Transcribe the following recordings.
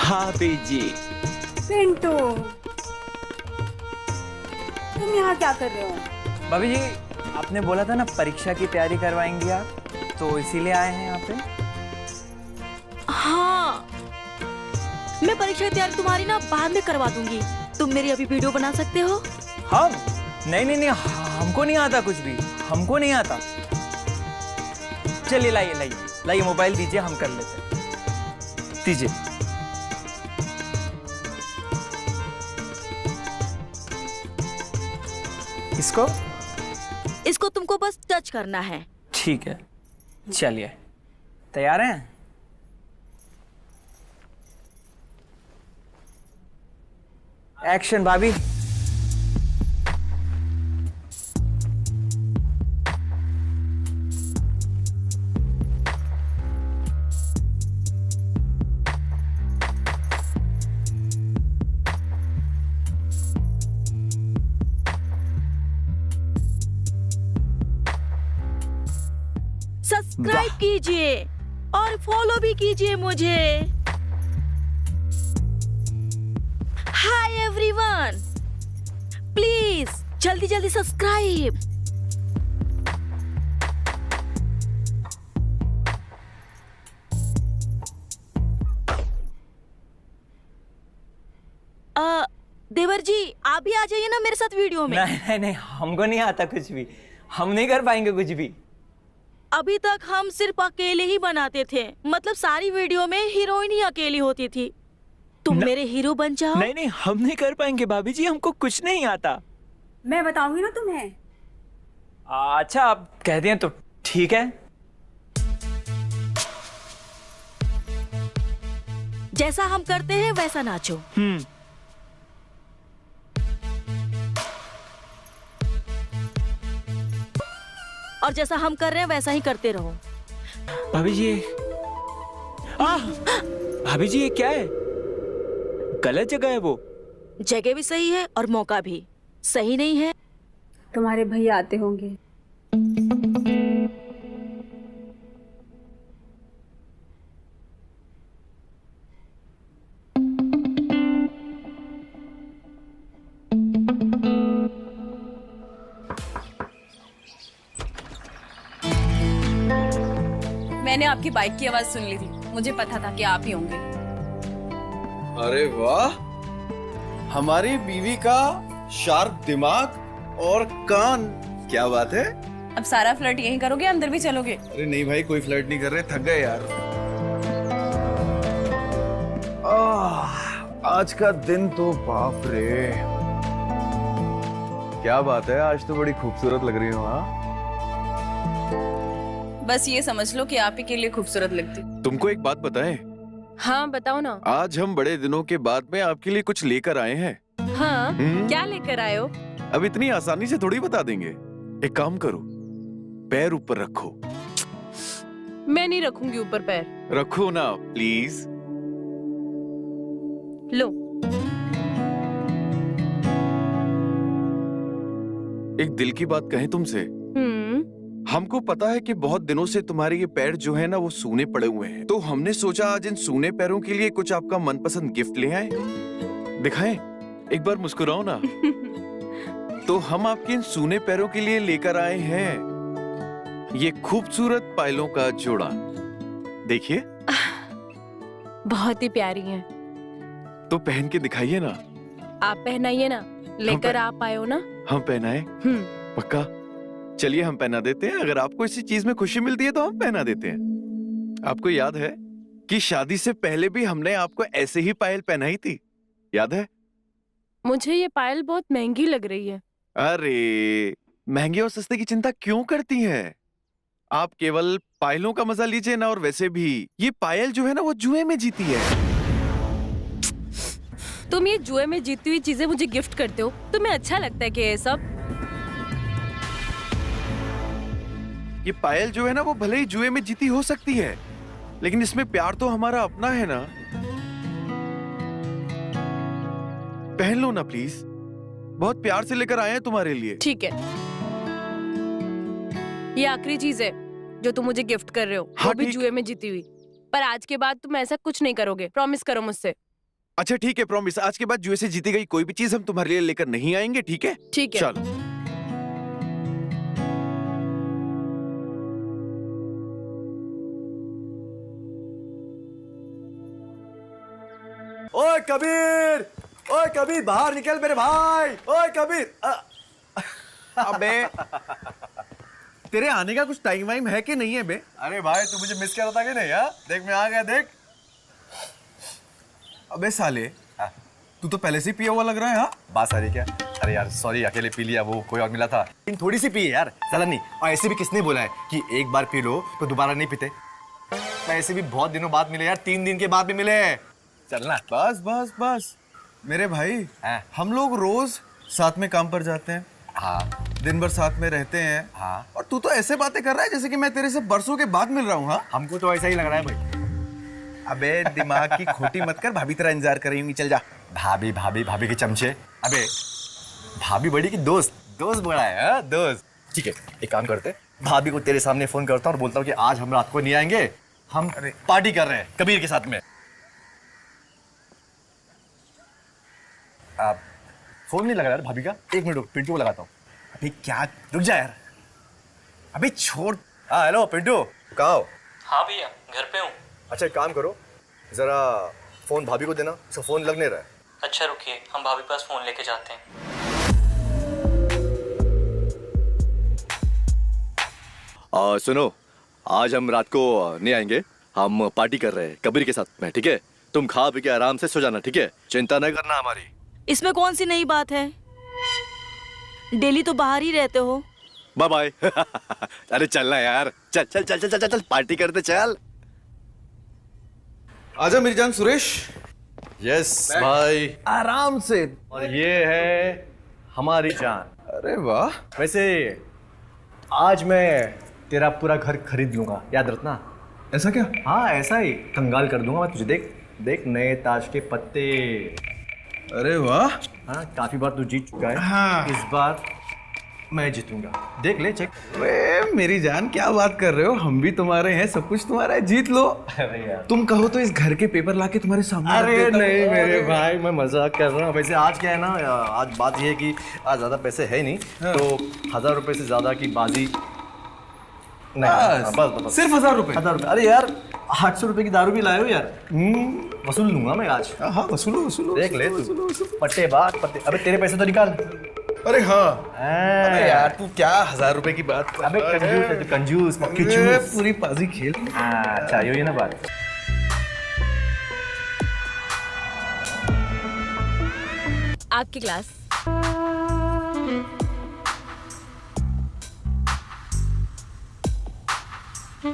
भाभी जी। पिंटू, तुम यहाँ क्या कर रहे हो? भाभी जी, आपने बोला था ना परीक्षा की तैयारी करवाएंगी आप, तो इसीलिए आए हैं यहाँ पे। हाँ, मैं परीक्षा की तैयारी तुम्हारी ना बाद में करवा दूंगी। तुम मेरी अभी वीडियो बना सकते हो? हम? नहीं नहीं नहीं, हमको नहीं आता कुछ भी, हमको नहीं आता। चलिए लाइए लाइए लाइए, मोबाइल दीजिए, हम कर लेते हैं। दीजिए। इसको इसको तुमको बस टच करना है। ठीक है, चलिए तैयार हैं? एक्शन भाभी। सब्सक्राइब कीजिए और फॉलो भी कीजिए मुझे। हाय एवरीवन, प्लीज जल्दी जल्दी सब्सक्राइब। देवर जी, आप भी आ जाइए ना मेरे साथ वीडियो में। नहीं नहीं नहीं, हमको नहीं आता कुछ भी, हम नहीं कर पाएंगे कुछ भी। अभी तक हम सिर्फ अकेले ही बनाते थे, मतलब सारी वीडियो में हीरोइन ही अकेली होती थी। तुम मेरे हीरो बन जाओ। नहीं नहीं, हम नहीं कर पाएंगे भाभी जी, हमको कुछ नहीं आता। मैं बताऊंगी ना तुम्हें। अच्छा, आप कहते हैं तो ठीक है। जैसा हम करते हैं वैसा नाचो। और जैसा हम कर रहे हैं वैसा ही करते रहो। भाभी जी, भाभी जी ये क्या है? गलत जगह है वो। जगह भी सही है और मौका भी सही नहीं है। तुम्हारे भैया आते होंगे। मैंने आपकी बाइक की आवाज सुन ली थी, मुझे पता था कि आप ही होंगे। अरे वाह, हमारी बीवी का शार्प दिमाग और कान, क्या बात है। अब सारा फ्लर्ट यहीं करोगे, अंदर भी चलोगे? अरे नहीं भाई, कोई फ्लर्ट नहीं कर रहे, थक गए यार। आज का दिन तो बाप रे, क्या बात है, आज तो बड़ी खूबसूरत लग रही हो। हाँ, बस ये समझ लो कि आप ही के लिए खूबसूरत लगती। तुमको एक बात बताएं? हाँ बताओ ना। आज हम बड़े दिनों के बाद में आपके लिए कुछ लेकर आए हैं। हाँ क्या लेकर आए हो? अब इतनी आसानी से थोड़ी बता देंगे। एक काम करो, पैर ऊपर रखो। मैं नहीं रखूंगी ऊपर पैर। रखो ना प्लीज। लो। एक दिल की बात कहें तुमसे। हमको पता है कि बहुत दिनों से तुम्हारे ये पैर जो है ना वो सूने पड़े हुए हैं, तो हमने सोचा आज इन सूने पैरों के लिए कुछ आपका मनपसंद गिफ्ट ले आए। दिखाएं, एक बार मुस्कुराओ ना। तो हम आपके इन सूने पैरों के लिए लेकर आए हैं ये खूबसूरत पायलों का जोड़ा। देखिए, बहुत ही प्यारी हैं। तो पहन के दिखाइए ना। आप पहनाइए ना, लेकर आप आए हो ना। हम पहनाए? पक्का? चलिए हम पहना देते हैं। अगर आपको इसी चीज में खुशी मिलती है तो हम पहना देते हैं। आपको याद है कि शादी से पहले भी हमने आपको ऐसे ही पायल पहनाई थी, याद है? मुझे ये पायल बहुत महंगी लग रही है। अरे, महंगे और सस्ते की चिंता क्यों करती हैं? आप केवल पायलों का मजा लीजिए ना। और वैसे भी ये पायल जो है ना वो जुए में जीती है। तुम ये जुए में जीती हुई चीजें मुझे गिफ्ट करते हो, तुम्हें अच्छा लगता है कि ये सब? ये पायल जो है ना वो भले ही जुए में जीती हो सकती है, लेकिन इसमें प्यार तो हमारा अपना है ना। पहन लो ना प्लीज, बहुत प्यार से लेकर आए हैं तुम्हारे लिए। ठीक है, ये आखिरी चीज है जो तुम मुझे गिफ्ट कर रहे हो। हाँ, वो भी ठीक। जुए में जीती हुई। पर आज के बाद तुम ऐसा कुछ नहीं करोगे, प्रॉमिस करो मुझसे। अच्छा ठीक है, प्रॉमिस। आज के बाद जुए से जीती गई कोई भी चीज हम तुम्हारे लिए लेकर नहीं आएंगे, ठीक है? ठीक है। चलो। ओए कबीर, ओए कबीर, बाहर निकल मेरे भाई। ओए कबीर। अबे तेरे आने का कुछ टाइम वाइम है कि नहीं है बे? अरे भाई तू मुझे मिस कर रहा था कि नहीं? यार देख मैं आ गया, देख। अबे साले, तू तो पहले से ही पिया हुआ लग रहा है। हाँ, बात सारी क्या? अरे यार सॉरी, अकेले पी लिया, वो कोई और मिला था। लेकिन थोड़ी सी पी यार, ज्यादा नहीं। और ऐसे भी किसने बोला है कि एक बार पी लो तो दोबारा नहीं पीते? ऐसे भी बहुत दिनों बाद मिले यार, 3 दिन के बाद भी मिले। चलना। बस बस बस मेरे भाई, हाँ। हम लोग रोज साथ में काम पर जाते हैं। हाँ दिन भर साथ में रहते हैं। हाँ। और तू तो ऐसे बातें कर रहा है जैसे कि मैं तेरे से बरसों के बाद मिल रहा हूँ। हाँ, हमको तो ऐसा ही लग रहा है भाई। अबे दिमाग की खोटी मत कर, भाभी तेरा इंतजार कर रही होंगी। चल जा। भाभी भाभी भाभी के चमचे। अबे भाभी बड़ी की दोस्त, दोस्त बड़ा है। हाँ? दोस्त। ठीक है, एक काम करते, भाभी को तेरे सामने फोन करता हूँ और बोलता हूँ कि आज हम रात को नहीं आएंगे, हम पार्टी कर रहे हैं कबीर के साथ में। आप फोन नहीं लगा यार भाभी का? 1 मिनट रुक, पिंटू को लगाता हूँ। अभी क्या, रुक जा यार। अभी छोड़। हाँ हेलो पिंटू, कहाँ हो? हाँ भैया, घर पे हूँ। अच्छा एक काम करो, जरा फोन भाभी को देना, उसका फोन लग नहीं रहा है। अच्छा रुकिए, हम भाभी पास फोन लेके जाते हैं। सुनो, आज हम रात को नहीं आएंगे, हम पार्टी कर रहे हैं कबीर के साथ में, ठीक है? तुम खा पी के आराम से सो जाना, ठीक है? चिंता नहीं करना हमारी। इसमें कौन सी नई बात है? डेली तो बाहर ही रहते हो। Bye bye. अरे चलना यार, चल चल चल चल चल चल, पार्टी करते चल। आजा मेरी जान सुरेश। यस भाई। आराम से। और ये है हमारी जान। अरे वाह। वैसे आज मैं तेरा पूरा घर खरीद लूंगा, याद रखना। ऐसा क्या? हाँ ऐसा ही, कंगाल कर दूंगा मैं तुझे। देख देख, नए ताश के पत्ते। अरे वाह। हाँ, काफी बार तू जीत चुका है। हाँ। इस बार मैं जीतूंगा, देख ले, चेक। वे मेरी जान, क्या बात कर रहे हो? हम भी तुम्हारे हैं, सब कुछ तुम्हारा है, जीत लो। अरे यार, तुम कहो तो इस घर के पेपर लाके तुम्हारे सामने रख अरे देता हूँ। नहीं मेरे भाई, मैं मजाक कर रहा हूँ। वैसे आज क्या है ना, आज बात ये है कि आज ज्यादा पैसे है नहीं, तो 1000 रुपए से ज्यादा की बाजी नहीं। बस, बस बस, सिर्फ 1000 रुपए। 1000 रुपए। अरे यार 800 रुपए की दारू भी लाए हो यार। वसूल लूंगा मैं आज। हाँ वसूलो वसूलो। देख ले तू, पट्टे बात पट्टे। अबे तेरे पैसे तो निकाल। अरे हाँ। अबे यार तू क्या 1000 रुपए की बात कर अबे रहा है? कंजूस है तू, कंजूस मक्खी अबे, चूस। पूरी पाजी खेल। अच्छा यही है ना बात। आपकी क्लास। हाँ,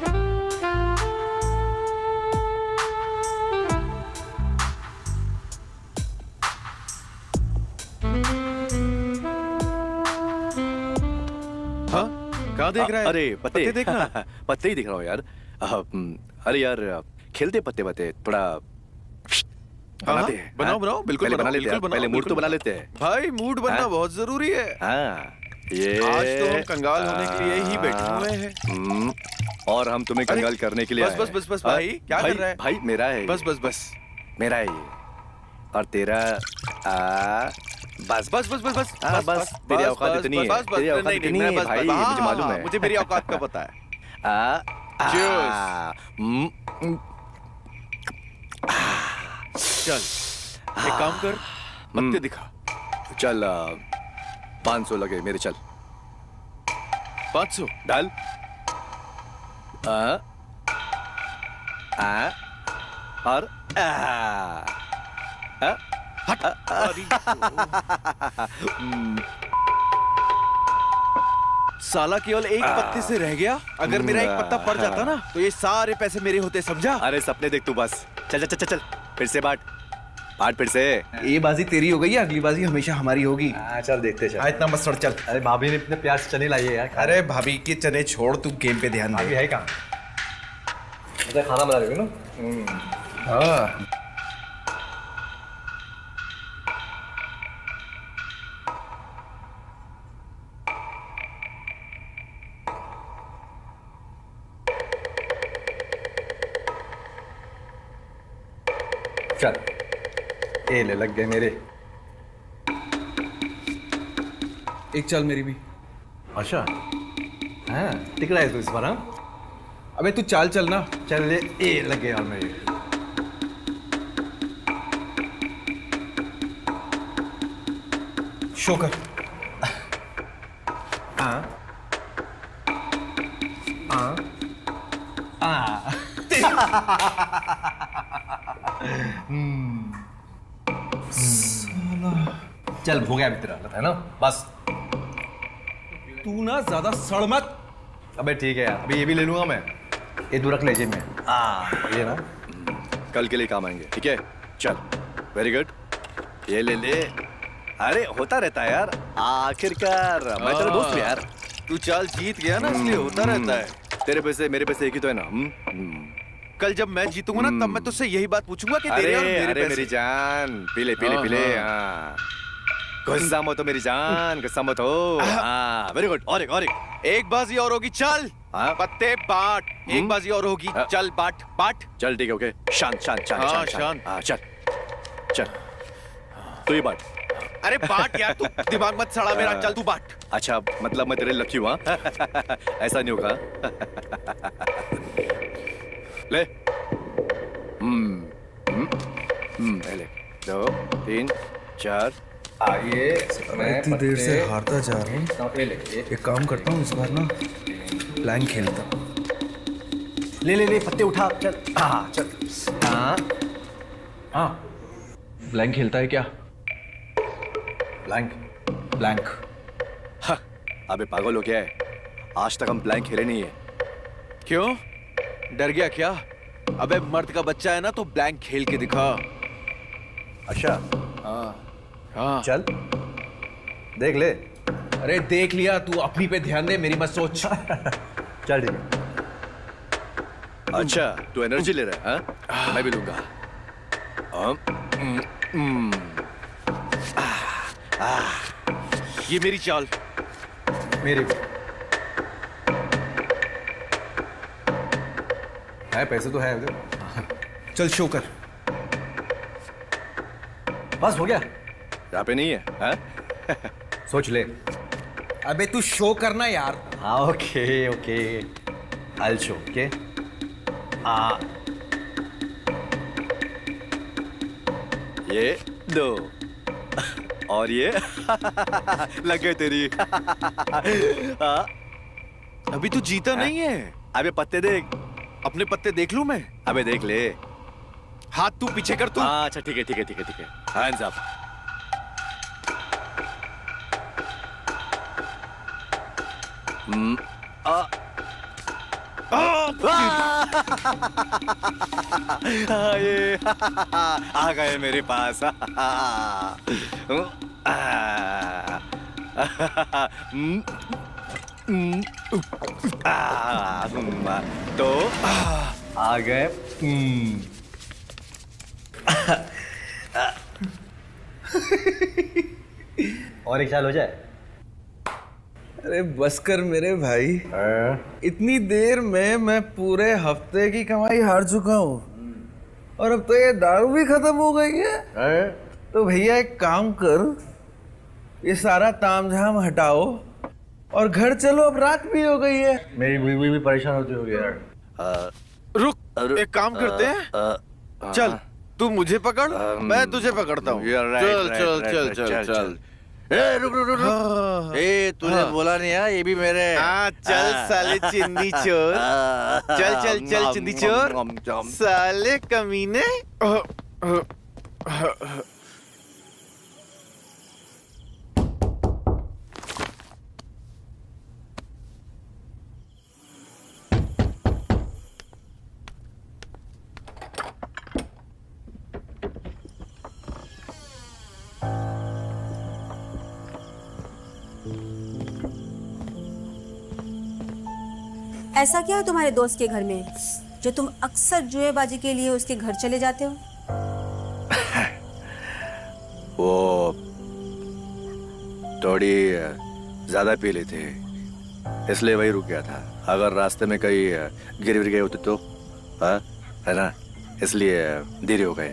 कहाँ देख रहा है? अरे पत्ते देखना। पत्ते ही दिख रहा हूँ यार। अरे यार खेलते पत्ते पत्ते थोड़ा बनाते हैं। बनाओ बनाओ, बिल्कुल पहले बनाओ, बना लेते बिल्कुल हैं। बनाओ, पहले मूड बिल्कुल तो बना बनाओ। लेते हैं। भाई मूड बनना हाँ? बहुत जरूरी है। हाँ ये आज तो हम कंगाल होने के लिए ही बैठे हुए हैं। और हम तुम्हें अरे, कंगाल करने के लिए बस, आए बस, हैं। बस, बस, भाई, क्या भाई, कर रहा है? भाई मेरा है बस बस बस मेरा है ये। और तेरा बस बस बस बस बस हाँ, बस, तेरी औकात इतनी है। तेरी औकात इतनी है भाई, मुझे मालूम है। मुझे मेरी औकात का पता है। चल एक काम कर, पत्ते दिखा। चल 500 लगे मेरे, चल 500 डाल। और साला केवल एक पत्ते से रह गया। अगर मेरा एक पत्ता पड़ जाता ना तो ये सारे पैसे मेरे होते, समझा? अरे सपने देख तू बस। चल चल चल चल फिर से बांट फिर से। ये बाजी तेरी हो गई है, अगली बाजी हमेशा हमारी होगी। चल देखते चल। इतना मत सड़, चल। अरे भाभी ने इतने प्यार से चने लाई है यार। अरे भाभी के चने छोड़, तू गेम पे ध्यान दे। है कहाँ? अच्छा खाना बना रही हो ना? हाँ चल ये ले, लग गए मेरे। एक चल मेरी भी। अच्छा हाँ टिक रहा है तू इस बार? हाँ अबे तू चाल चल ना। चल ये लग गए और मेरे। शो कर। चल हो गया अभी तेरा, है ना? बस तू ना ज्यादा सड़ मत। अबे ठीक है यार, अभी ये भी ले लूंगा मैं। ये तू रख ले जेब में। ये ना कल के लिए काम आएंगे, ठीक है? चल वेरी गुड, ये ले ले। अरे होता रहता है यार, आखिरकार मैं तेरा दोस्त हूँ यार। तू चाल जीत गया ना, इसलिए होता रहता है। तेरे पैसे मेरे पैसे एक ही तो है ना? कल जब मैं जीतूंगा ना तब मैं तुझसे यही बात पूछूंगा कि अरे तेरे और मेरे अरे पैसे। मेरी जान, पीले पीले हाँ, पीले। हाँ। हाँ गुस्सा मत हो मेरी जान, गुस्सा मत हो। हाँ वेरी गुड, और एक बाजी और होगी, चल। हाँ? पत्ते बांट। एक बाजी और होगी, हाँ। चल बांट बांट। चल ठीक है, ओके। शांत शांत शांत हाँ, शांत शांत। हाँ चल चल तू ही बांट। अरे बांट यार, तू दिमाग मत सड़ा मेरा, चल तू बांट। अच्छा मतलब मैं तेरे लकी हुआ? ऐसा नहीं होगा। ले ले 2 3 4 आइए। इतनी देर से हारता जा रहा हूँ। एक काम करता हूँ, इस बार ना ब्लैंक खेलता हूँ। ले ले ले पत्ते उठा, चल। हाँ चल। हाँ हाँ ब्लैंक खेलता है क्या? Blank blank. अबे पागल हो गया है? आज तक हम ब्लैंक खेले नहीं है। क्यों, डर गया क्या? अबे मर्द का बच्चा है ना, तो ब्लैंक खेल के दिखा। अच्छा हाँ चल देख ले। अरे देख लिया, तू अपनी पे ध्यान दे, मेरी मत सोच। चल ठीक है। अच्छा तू एनर्जी ले रहा है? हाँ मैं भी लूंगा। ये मेरी चाल। मेरी भी है, पैसे तो है उधर। चल शो कर। बस हो गया, यहाँ पे नहीं है? हाँ? सोच ले। अबे तू शो करना यार। हाँ okay okay, I show. Okay ये 2 और ये लग गए तेरी। हाँ? अभी तू जीता नहीं है। अबे पत्ते देख। अपने पत्ते देख लूं मैं? अबे देख ले। हाथ तू पीछे कर तू। हाँ अच्छा ठीक है ठीक है ठीक है ठीक है। Hands up. ये आ गए मेरे पास। तो आ गए। और एक साल हो जाए। अरे बस कर मेरे भाई, इतनी देर में मैं पूरे हफ्ते की कमाई हार चुका हूँ और अब तो ये दारू भी खत्म हो गई है। तो भैया एक काम कर, ये सारा तामझाम हटाओ और घर चलो, अब रात भी हो गई है। मेरी बीवी भी परेशान होती होगी यार। रुक, एक काम करते हैं, चल तू मुझे पकड़, मैं तुझे पकड़ता हूँ। चल चल चल चल चल। ए रुक रुक रुक। ए तूने बोला नहीं यार, ये भी मेरे। हाँ चल साले चिंदी चोर, चल चल चल चिंदी चोर, साले कमीने। ऐसा क्या है तुम्हारे दोस्त के घर में जो तुम अक्सर जुएबाजी के लिए उसके घर चले जाते हो? वो थोड़ी ज्यादा पी ली थी, इसलिए वही रुक गया था। अगर रास्ते में कहीं गिर गए होते तो, है ना, इसलिए देरी हो गई।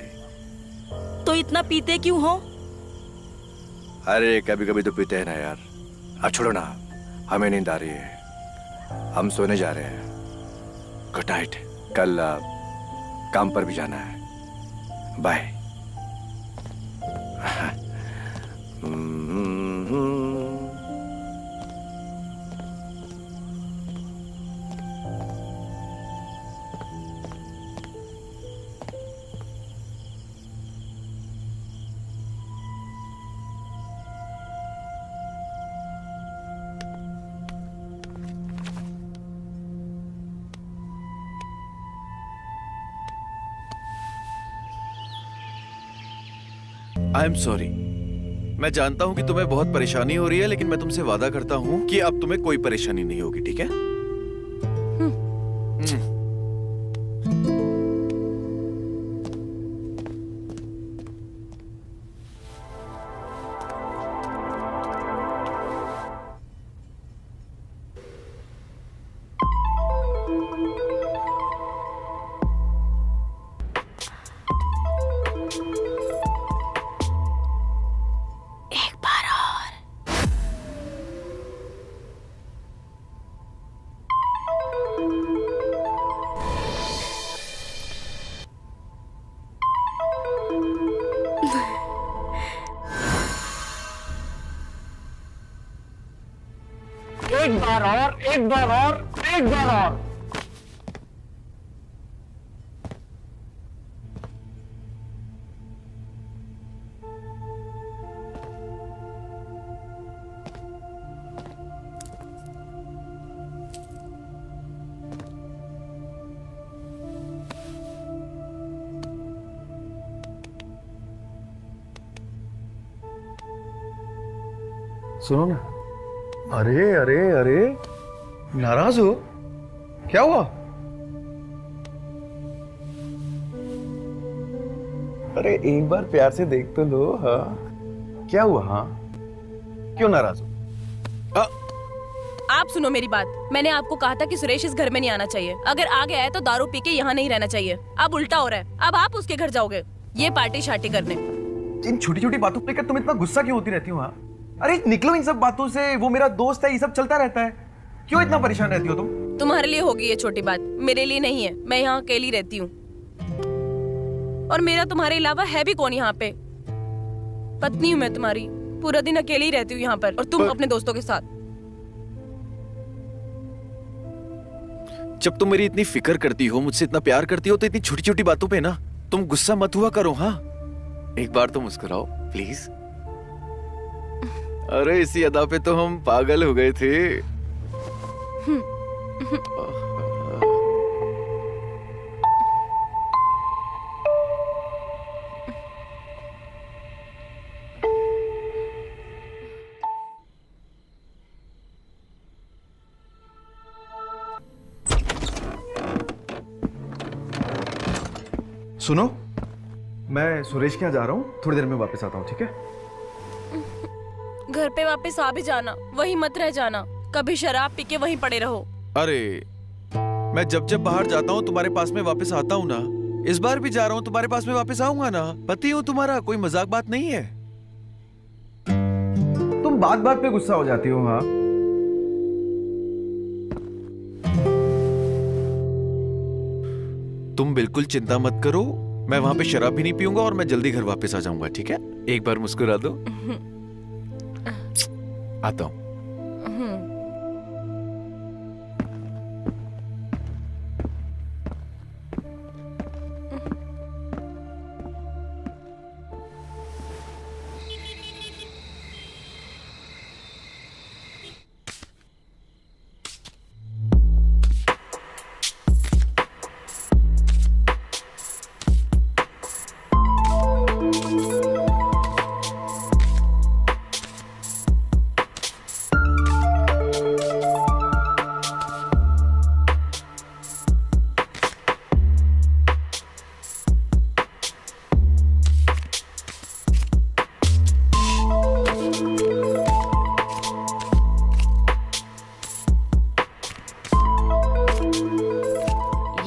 तो इतना पीते क्यों हो? अरे कभी कभी तो पीते हैं ना यार। अब छोड़ो ना, हमें नींद आ रही है, हम सोने जा रहे हैं। Good night. कल काम पर भी जाना है। बाय। आई एम सॉरी, मैं जानता हूँ कि तुम्हें बहुत परेशानी हो रही है, लेकिन मैं तुमसे वादा करता हूँ कि अब तुम्हें कोई परेशानी नहीं होगी, ठीक है? एक बार और, एक बार और, एक बार और। सुनो ना। अरे अरे अरे, नाराज हो? क्या हुआ? अरे एक बार प्यार से देख तो लो। हाँ क्या हुआ? हाँ क्यों नाराज हो? आप सुनो मेरी बात। मैंने आपको कहा था कि सुरेश इस घर में नहीं आना चाहिए। अगर आ गया है तो दारू पी के यहाँ नहीं रहना चाहिए। अब उल्टा हो रहा है, अब आप उसके घर जाओगे ये पार्टी शार्टी करने। इन छोटी छोटी बातों को लेकर तुम इतना गुस्सा क्यों होती रहती हो? हाँ अरे निकलो इन सब बातों से, वो मेरा दोस्त है, ये सब चलता रहता है। क्यों इतना परेशान रहती हो तुम? तुम्हारे लिए होगी ये छोटी बात, मेरे लिए नहीं है। मैं यहाँ अकेली रहती हूँ और मेरा तुम्हारे अलावा है भी कौन यहाँ पे। पत्नी हूँ मैं तुम्हारी, पूरा दिन अकेली रहती हूँ यहाँ पर और तुम अपने दोस्तों के साथ। जब तुम मेरी इतनी फिक्र करती हो, मुझसे इतना प्यार करती हो, तो इतनी छोटी छोटी बातों पे ना तुम गुस्सा मत हुआ करो। हाँ एक बार तो मुस्कुराओ प्लीज। अरे इसी अदा पे तो हम पागल हो गए थे। सुनो, मैं सुरेश के यहाँ जा रहा हूँ, थोड़ी देर में वापस आता हूँ, ठीक है? घर पे वापस आ भी जाना, वहीं मत रह जाना। कभी शराब पी के वहीं पड़े रहो। अरे मैं जब जब बाहर जाता हूँ तुम्हारे पास में वापस आता हूँ ना, इस बार भी जा रहा हूँ तुम्हारे पास में वापस आऊंगा ना। पति हूँ तुम्हारा, कोई मजाक बात नहीं है। तुम बात बात पे गुस्सा हो जाती हो। हाँ, तुम बिल्कुल चिंता मत करो, मैं वहां पे शराब भी नहीं पीऊंगा और मैं जल्दी घर वापस आ जाऊंगा, ठीक है? एक बार मुस्कुरा दो। आता हूं।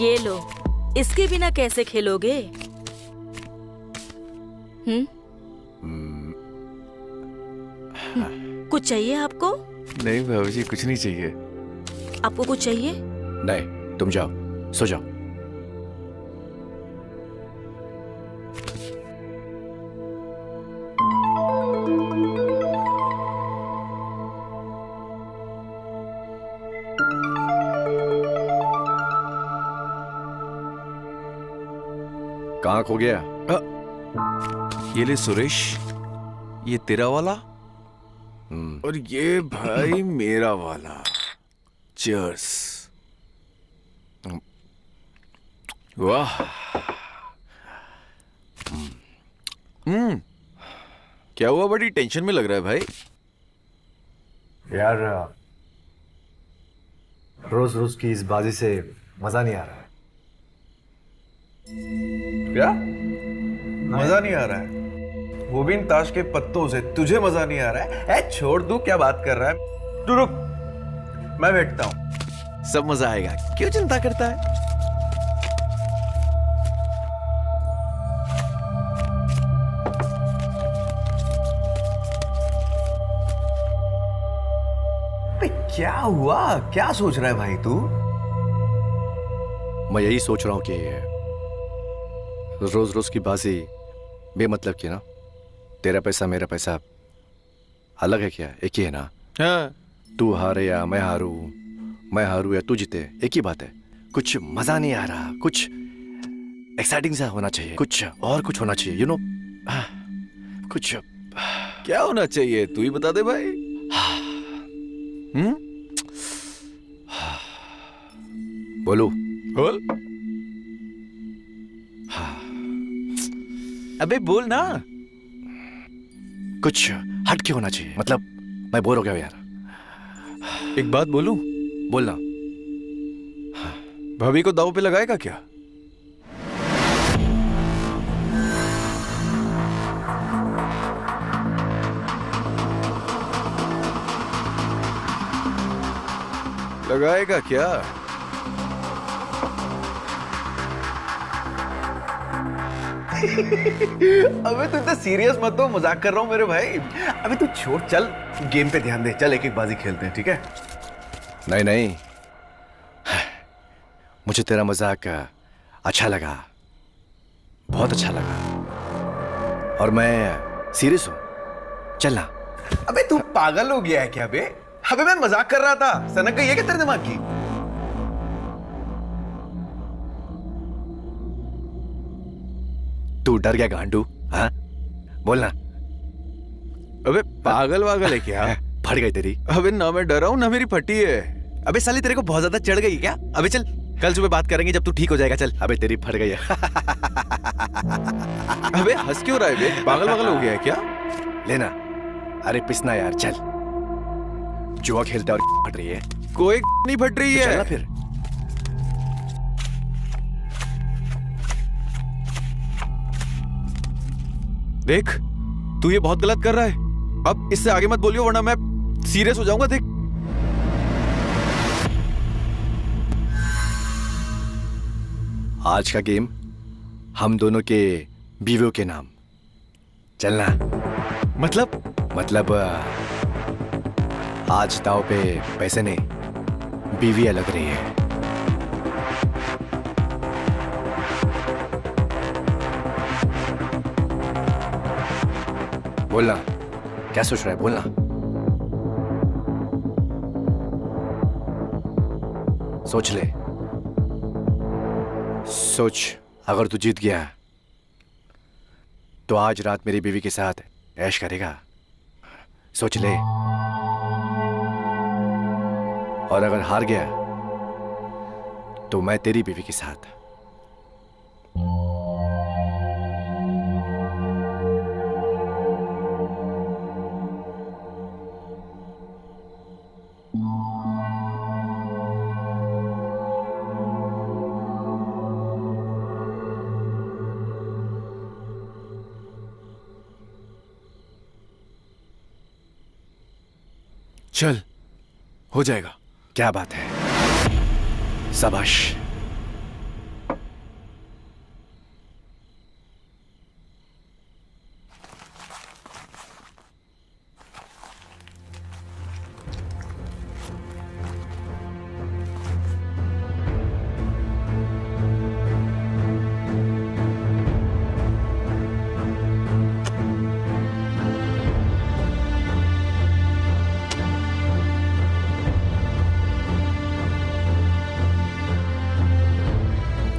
ये लो, इसके बिना कैसे खेलोगे? कुछ चाहिए आपको? नहीं भाभी जी, कुछ नहीं चाहिए। आपको कुछ चाहिए? नहीं, तुम जाओ, सो जाओ। कहाँ खो गया? ये ले सुरेश, ये तेरा वाला और ये भाई मेरा वाला। चीयर्स। वाह। क्या हुआ, बड़ी टेंशन में लग रहा है भाई? यार, रोज रोज की इस बाजी से मजा नहीं आ रहा है। क्या मजा नहीं आ रहा है? वो भी इन ताश के पत्तों से तुझे मजा नहीं आ रहा है? छोड़ दू, क्या बात कर रहा है? तू रुक, मैं बैठता हूं। सब मजा आएगा, क्यों चिंता करता है? क्या हुआ? क्या सोच रहा है भाई तू? मैं यही सोच रहा हूँ कि रोज रोज की बाजी बेमतलब की ना। तेरा पैसा मेरा पैसा अलग है क्या? एक ही है ना? हाँ। तू हारे या मैं हारू, मैं हारू या तू जीते, एक ही बात है। कुछ मजा नहीं आ रहा, कुछ एक्साइटिंग सा होना चाहिए, कुछ और कुछ होना चाहिए, यू नो। कुछ क्या होना चाहिए, तू ही बता दे भाई। बोलू? बोल। अबे बोल ना। कुछ हट के होना चाहिए, मतलब मैं बोर हो गया यार। एक बात बोलूं? बोलना। भाभी को दाव पे लगाएगा क्या? लगाएगा क्या? अबे तू इतना सीरियस मत हो, मजाक कर रहा हूँ मेरे भाई। अबे तू छोड़, चल गेम पे ध्यान दे, चल एक एक बाजी खेलते हैं, ठीक है? नहीं नहीं, मुझे तेरा मजाक अच्छा लगा, बहुत अच्छा लगा, और मैं सीरियस हूं। चलना। अबे तू पागल हो गया है क्या बे? अबे मैं मजाक कर रहा था, सनक गई है क्या तेरे दिमाग की? तू डर गया गांडू? हाँ, बोलना। अबे पागल वागल है क्या? फट गई तेरी। अबे ना मैं डरा हूं ना मेरी फटी है। अबे साली तेरे को बहुत ज्यादा चढ़ गई क्या? अबे चल, कल सुबह बात करेंगे जब तू ठीक हो जाएगा। चल। अबे तेरी फट गई है। अबे हंस क्यों रहा है बे? पागल वागल हो गया है क्या? लेना। अरे पिसना यार, चल। जुआ खेलता और फट रही है। कोई नहीं फट रही है। चलना फिर। देख, तू ये बहुत गलत कर रहा है। अब इससे आगे मत बोलियो वरना मैं सीरियस हो जाऊंगा। देख, आज का गेम हम दोनों के बीवियों के नाम। चलना। मतलब आज दाव पे पैसे नहीं, बीवियां लग रही है। बोलना, क्या सोच रहा है? बोलना। सोच ले, सोच। अगर तू जीत गया तो आज रात मेरी बीवी के साथ ऐश करेगा। सोच ले। और अगर हार गया तो मैं तेरी बीवी के साथ। चल, हो जाएगा। क्या बात है, शाबाश।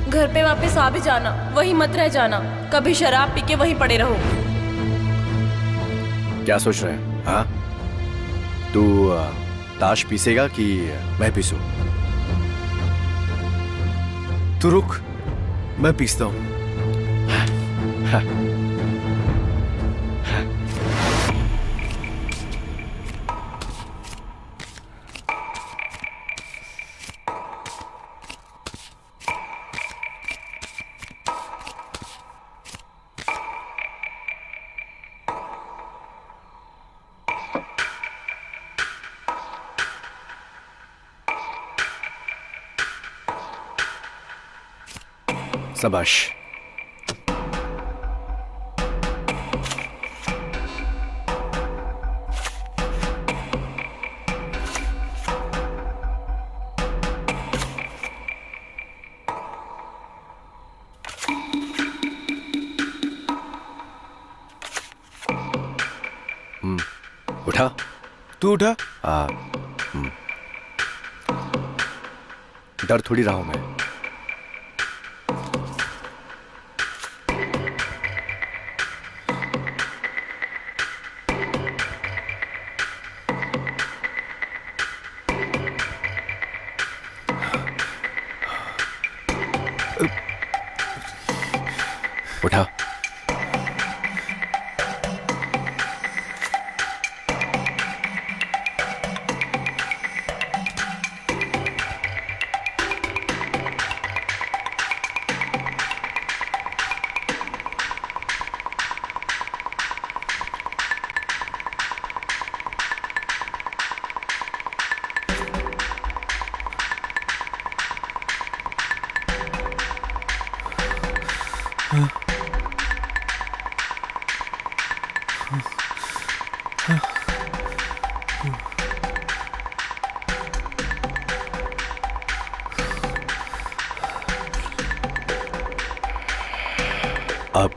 घर पे वापस आ भी जाना, वहीं मत रह जाना। कभी शराब पी के वहीं पड़े रहो। क्या सोच रहे हैं? हाँ, तू ताश पीसेगा कि मैं पीसूं? तू रुक, मैं पीसता हूं। शाबाश। उठा। तू उठा। डर थोड़ी रहा हूं मैं। उठा। अब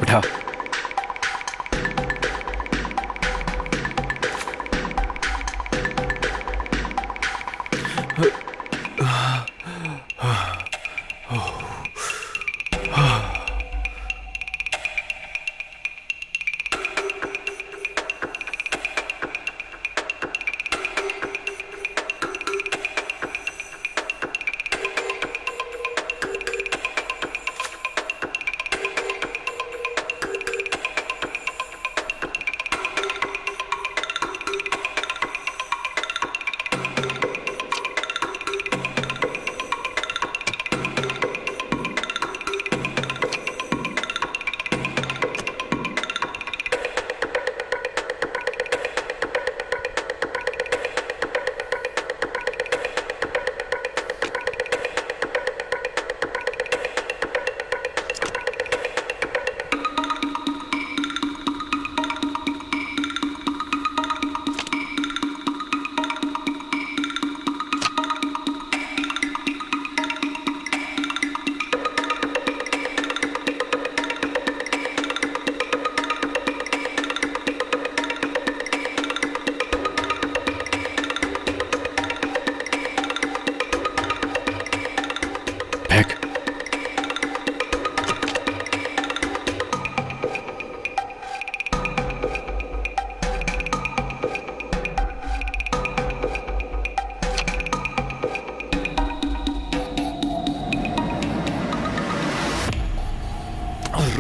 उठा।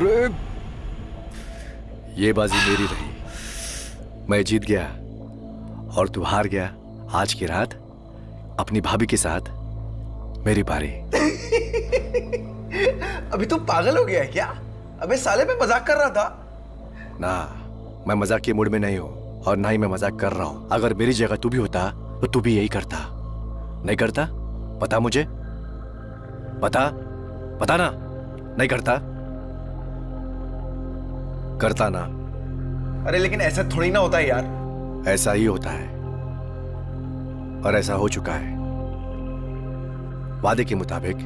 अरे ये बाजी मेरी रही, मैं जीत गया और तू हार गया। आज की रात अपनी भाभी के साथ मेरी बारी। अभी तू पागल हो गया है क्या? अबे साले, मैं मजाक कर रहा था। ना, मैं मजाक के मूड में नहीं हूं और ना ही मैं मजाक कर रहा हूं। अगर मेरी जगह तू भी होता तो तू भी यही करता। नहीं करता? पता मुझे, पता पता ना? नहीं करता? करता ना? अरे लेकिन ऐसा थोड़ी ना होता है यार। ऐसा ही होता है और ऐसा हो चुका है। वादे के मुताबिक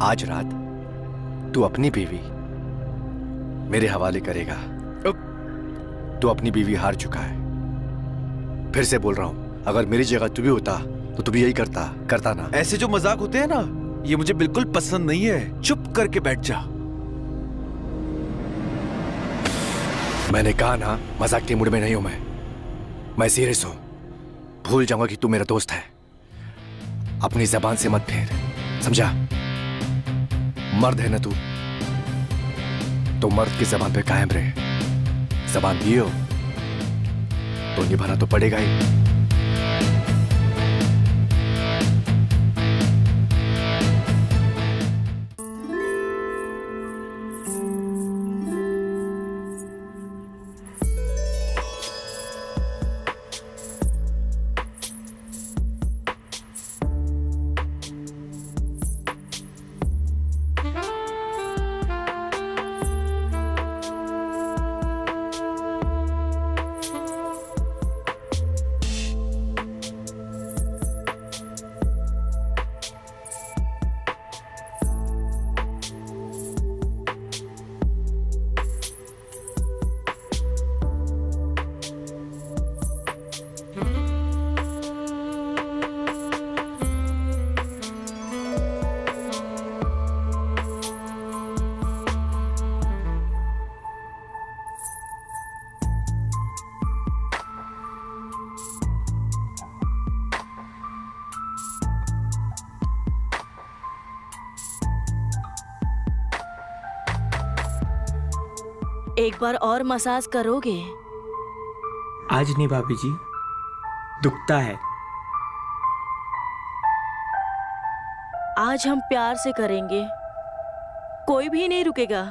आज रात तू अपनी बीवी मेरे हवाले करेगा। तू अपनी बीवी हार चुका है। फिर से बोल रहा हूं, अगर मेरी जगह तू भी होता तो तू भी यही करता ना? ऐसे जो मजाक होते हैं ना, ये मुझे बिल्कुल पसंद नहीं है। चुप करके बैठ जा। मैंने कहा ना, मजाक के मूड में नहीं हूं मैं सीरियस हूं। भूल जाऊंगा कि तू मेरा दोस्त है। अपनी जबान से मत फेर, समझा? मर्द है ना तू, तो मर्द की जबान पे कायम रहे। जबान दिए हो तो निभाना तो पड़ेगा ही। एक बार और मसाज करोगे? आज नहीं भाभी जी, दुखता है। आज हम प्यार से करेंगे, कोई भी नहीं रुकेगा।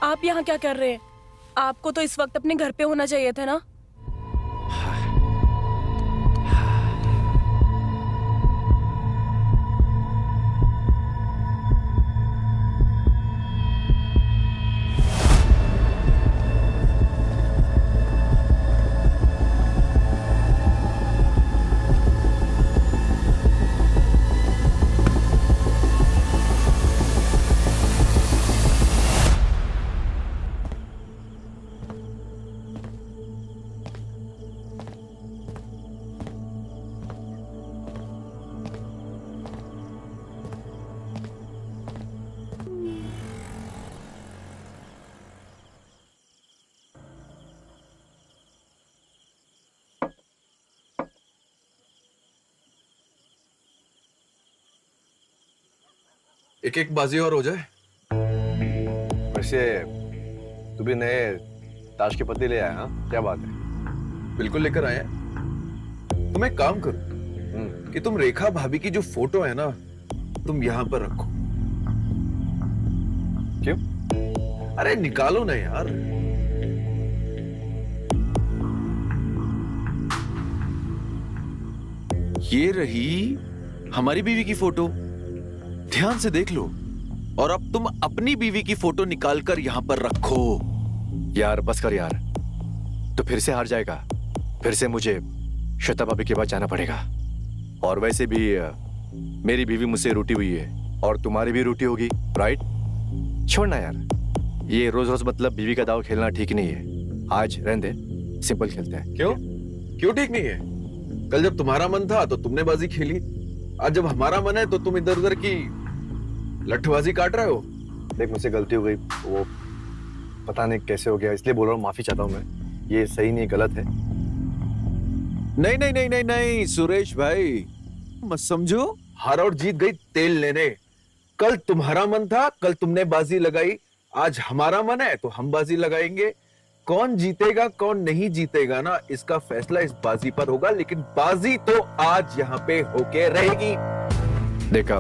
आप यहाँ क्या कर रहे हैं? आपको तो इस वक्त अपने घर पे होना चाहिए था ना। एक एक बाजी और हो जाए। वैसे तू भी नए ताश के पत्ते ले आया? हाँ, क्या बात है? बिल्कुल लेकर आए हैं। तुम एक काम करो कि तुम रेखा भाभी की जो फोटो है ना, तुम यहां पर रखो। क्यों? अरे निकालो ना यार। ये रही हमारी बीवी की फोटो, ध्यान से देख लो। और अब तुम अपनी बीवी की फोटो निकालकर यहां पर रखो। यार बस कर यार, तो फिर से हार जाएगा। फिर से मुझे श्वेता भाभी के पास जाना पड़ेगा। और वैसे भी मेरी बीवी मुझसे रूठी हुई है और तुम्हारी भी रूठी होगी, राइट? छोड़ना यार, ये रोज रोज मतलब बीवी का दाव खेलना ठीक नहीं है। आज रहने दे, सिंपल खेलते हैं। क्यों? क्यों ठीक नहीं है? कल जब तुम्हारा मन था तो तुमने बाजी खेली, आज जब हमारा मन है तो तुम इधर उधर की लठबाजी काट रहे हो। देख, मुझसे गलती हो गई, वो पता नहीं कैसे हो गया, इसलिए बोल रहा हूँ, माफी चाहता हूँ मैं। ये सही नहीं, गलत है। नहीं नहीं नहीं नहीं नहीं सुरेश भाई, मत समझो। हार और जीत गई तेल लेने। कल तुम्हारा मन था, कल तुमने बाजी लगाई, आज हमारा मन है तो हम बाजी लगाएंगे। कौन जीतेगा कौन नहीं जीतेगा ना, इसका फैसला इस बाजी पर होगा, लेकिन बाजी तो आज यहाँ पे होके रहेगी। देखा,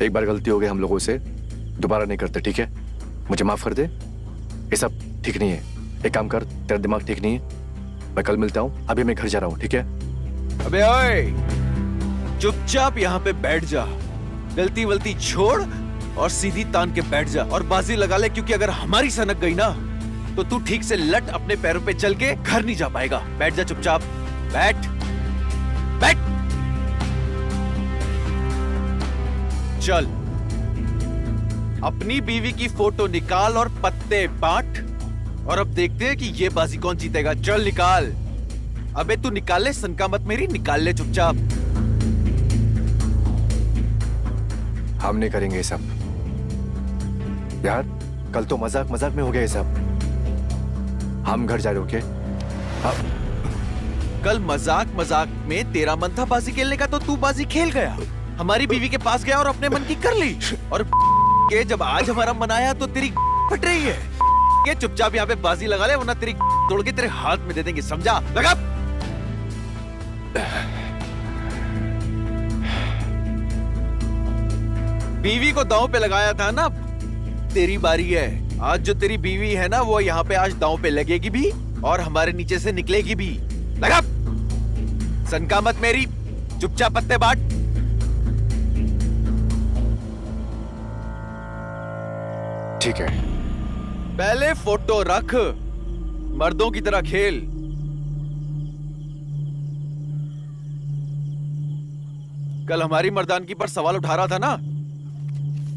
एक बार गलती हो गई हम लोगों से, दोबारा नहीं करते, ठीक है? मुझे माफ कर दे, ये सब ठीक नहीं है। एक काम कर, तेरा दिमाग ठीक नहीं है, मैं कल मिलता हूँ, अभी मैं घर जा रहा हूँ, ठीक है? अबे ओए, चुपचाप यहाँ पे बैठ जा, गलती वलती छोड़ और सीधी तान के बैठ जा और बाजी लगा ले, क्योंकि अगर हमारी सनक गई ना तो तू ठीक से लट अपने पैरों पे चल के घर नहीं जा पाएगा। बैठ जा चुपचाप, बैठ बैठ। चल, अपनी बीवी की फोटो निकाल और पत्ते बांट, और अब देखते हैं कि ये बाजी कौन जीतेगा। चल निकाल। अबे तू निकाल ले, सनका मत मेरी, निकाल ले चुपचाप। हम नहीं करेंगे ये सब यार, कल तो मजाक मजाक में हो गया ये सब। हम घर जा रहे, ओके? कल मजाक मजाक में तेरा मन था बाजी खेलने का तो तू बाजी खेल गया, हमारी बीवी के पास गया और अपने मन की कर ली। और के जब आज हमारा मन आया तो तेरी फट रही है। ये चुपचाप यहाँ पे बाजी लगा ले, वरना तेरी तोड़ के तेरे हाथ में दे देंगे, समझा? लगा। बीवी को दांव पे लगाया था ना, तेरी बारी है। आज जो तेरी बीवी है ना, वो यहाँ पे आज दांव पे लगेगी भी और हमारे नीचे से निकलेगी भी। लगा। सनका मत मेरी, चुपचाप पत्ते बांट। ठीक है। पहले फोटो रख, मर्दों की तरह खेल। कल हमारी मर्दानगी पर सवाल उठा रहा था ना,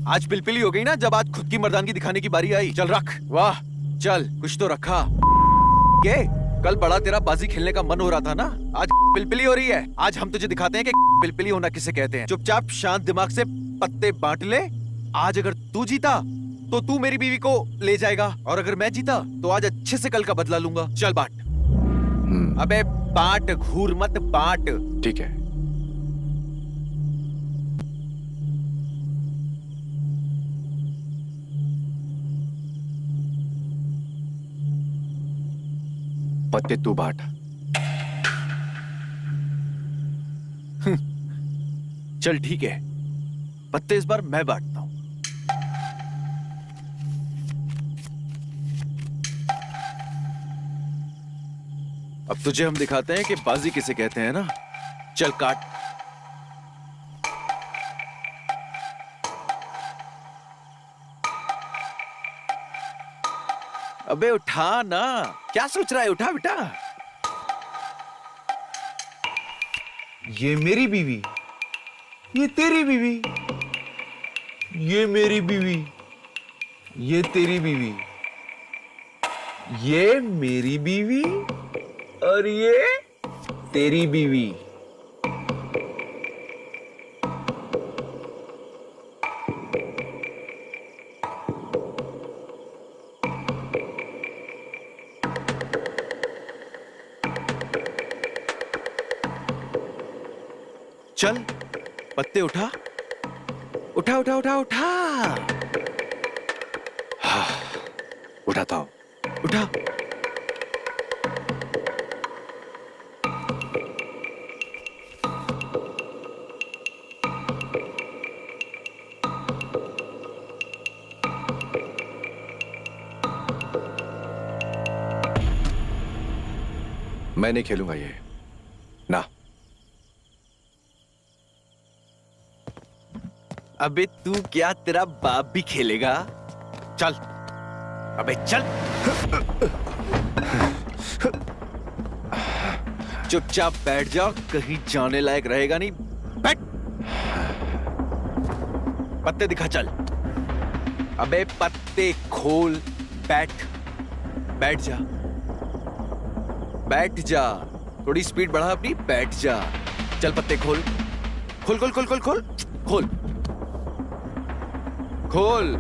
आज पिलपिली हो गई ना जब आज खुद की मर्दानगी दिखाने की बारी आई। चल रख। वाह, चल कुछ तो रखा। के कल बड़ा तेरा बाजी खेलने का मन हो रहा था ना, आज पिलपिली हो रही है। आज हम तुझे दिखाते हैं कि पिलपिली होना किसे कहते हैं। चुपचाप शांत दिमाग से पत्ते बांट ले। आज अगर तू जीता तो तू मेरी बीवी को ले जाएगा, और अगर मैं जीता तो आज अच्छे से कल का बदला लूंगा। चल बांट। अबे बांट, घूर मत, बांट। ठीक है। पत्ते तू बांट। चल ठीक है, पत्ते इस बार मैं बांटता हूं। अब तुझे हम दिखाते हैं कि बाजी किसे कहते हैं ना। चल काट। अबे उठा ना, क्या सोच रहा है? उठा बेटा। ये मेरी बीवी, ये तेरी बीवी, ये मेरी बीवी, ये तेरी बीवी, ये मेरी बीवी और ये तेरी बीवी। चल पत्ते उठा। उठा उठा उठा उठा। हाँ, उठाता हूं, उठा। मैं नहीं खेलूंगा ये ना। अबे तू क्या, तेरा बाप भी खेलेगा? चल, अबे चल। चुपचाप बैठ जा, कहीं जाने लायक रहेगा नहीं। बैठ। पत्ते दिखा, चल। अबे पत्ते खोल, बैठ। बैठ जा, बैठ जा। थोड़ी स्पीड बढ़ा अपनी, बैठ जा। चल पत्ते खोल, खोल खोल खोल खोल खोल खोल खोल।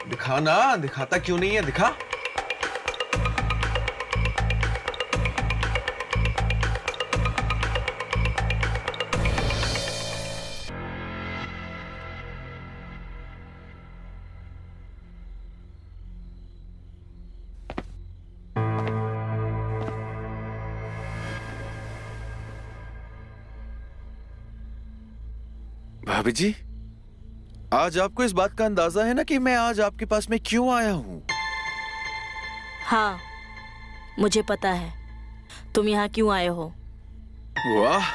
दिखा ना, दिखाता क्यों नहीं है, दिखा। भाभी जी, आज आपको इस बात का अंदाजा है ना कि मैं आज आपके पास में क्यों आया हूं? हाँ, मुझे पता है तुम यहाँ क्यों आए हो। वाह,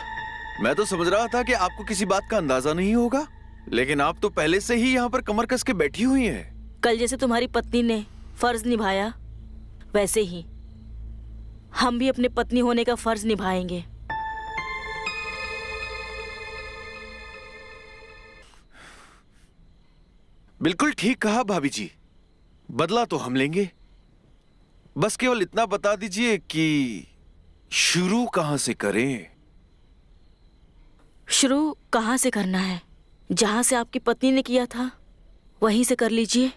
मैं तो समझ रहा था कि आपको किसी बात का अंदाजा नहीं होगा, लेकिन आप तो पहले से ही यहाँ पर कमर कस के बैठी हुई हैं। कल जैसे तुम्हारी पत्नी ने फर्ज निभाया, वैसे ही हम भी अपने पत्नी होने का फर्ज निभाएंगे। बिल्कुल ठीक कहा भाभी जी, बदला तो हम लेंगे। बस केवल इतना बता दीजिए कि शुरू कहां से करें? शुरू कहाँ से करना है? जहाँ से आपकी पत्नी ने किया था वहीं से कर लीजिए।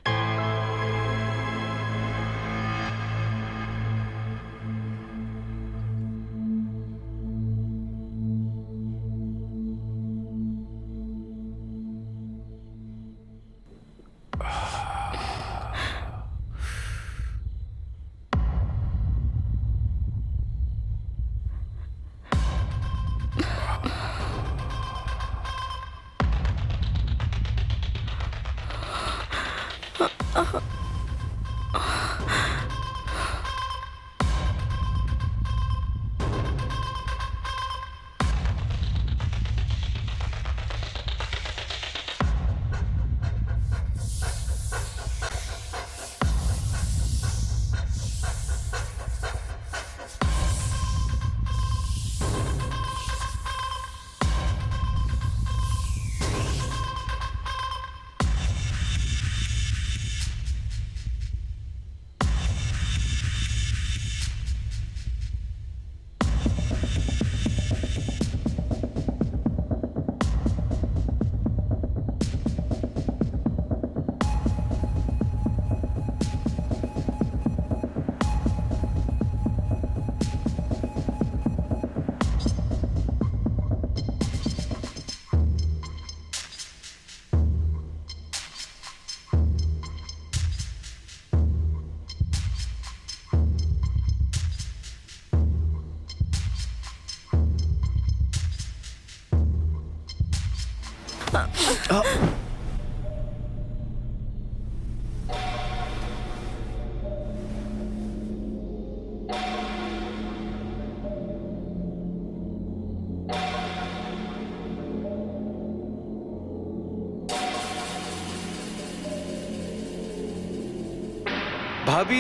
भाभी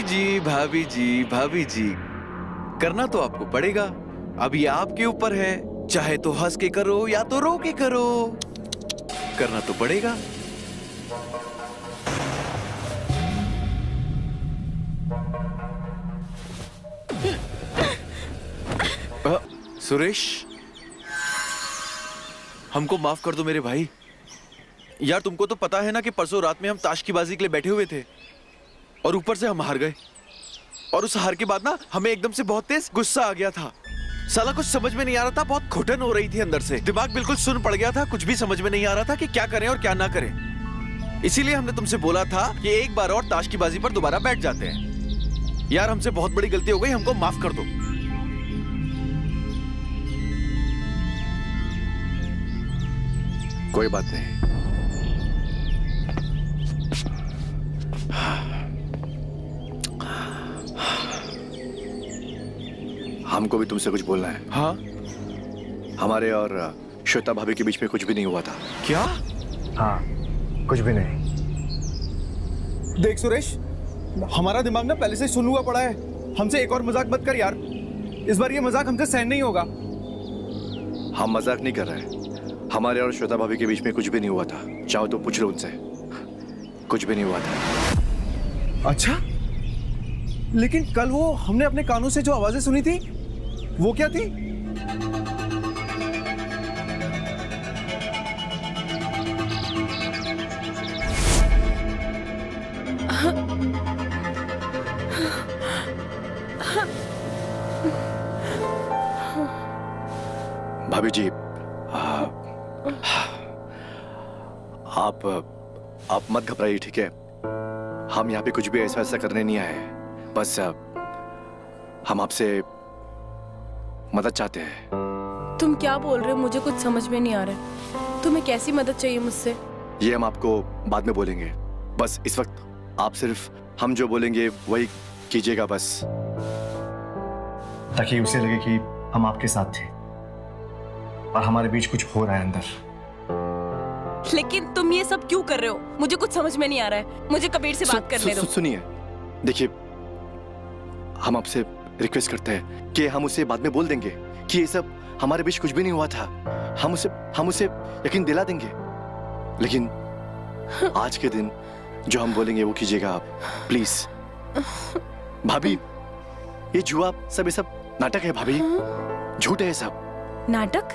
जी, भाभी जी, भाभी जी, करना तो आपको पड़ेगा। अब ये आपके ऊपर है, चाहे तो हंस के करो या तो रो के करो, करना तो पड़ेगा। सुरेश, हमको माफ कर दो मेरे भाई। यार तुमको तो पता है ना कि परसों रात में हम ताश की बाजी के लिए बैठे हुए थे और ऊपर से हम हार गए। और उस हार के बाद ना हमें एकदम से बहुत तेज गुस्सा आ गया था। साला कुछ समझ में नहीं आ रहा था, बहुत घुटन हो रही थी अंदर से, दिमाग बिल्कुल सुन पड़ गया था, कुछ भी समझ में नहीं आ रहा था कि क्या करें और क्या ना करें। इसीलिए हमने तुमसे बोला था कि एक बार और ताश की बाजी पर दोबारा बैठ जाते हैं। यार हमसे बहुत बड़ी गलती हो गई, हमको माफ कर दो। कोई बात नहीं। हमको भी तुमसे कुछ बोलना है। हाँ? हमारे और श्वेता भाभी के बीच में कुछ भी नहीं हुआ था। क्या? हाँ, कुछ भी नहीं। देख सुरेश, हमारा दिमाग ना पहले से सुन हुआ पड़ा है। हमसे एक और मजाक मत कर यार, इस बार ये मजाक हमसे सहन नहीं होगा। हम मजाक नहीं कर रहे। हमारे और श्वेता भाभी के बीच में कुछ भी नहीं हुआ था। चाहो तो पूछ लो उनसे, कुछ भी नहीं हुआ था। अच्छा, लेकिन कल वो हमने अपने कानों से जो आवाजें सुनी थी, वो क्या थी? भाभी जी, आप मत घबराइए, ठीक है? हम यहाँ पे कुछ भी ऐसा ऐसा करने नहीं आए। बस हम आपसे मदद चाहते हैं। तुम क्या बोल रहे हो? मुझे कुछ समझ में नहीं आ रहा है। तुम्हें कैसी मदद चाहिए मुझसे? ये हम आपको बाद में बोलेंगे। बस इस वक्त आप सिर्फ हम जो बोलेंगे वही कीजिएगा, बस ताकि उसे लगे कि हम आपके साथ थे और हमारे बीच कुछ हो रहा है अंदर। लेकिन तुम ये सब क्यों कर रहे हो? मुझे कुछ समझ में नहीं आ रहा है। मुझे कबीर से बात करने दो। सुनिए, देखिए, हम आपसे रिक्वेस्ट करते हैं कि हम उसे बाद में बोल देंगे कि ये सब हमारे बीच कुछ भी नहीं हुआ था। हम उसे यकीन दिला देंगे। लेकिन आज के दिन जो हम बोलेंगे वो कीजिएगा आप, प्लीज। भाभी, ये जुआ सब, ये सब नाटक है भाभी, झूठ है ये सब। नाटक?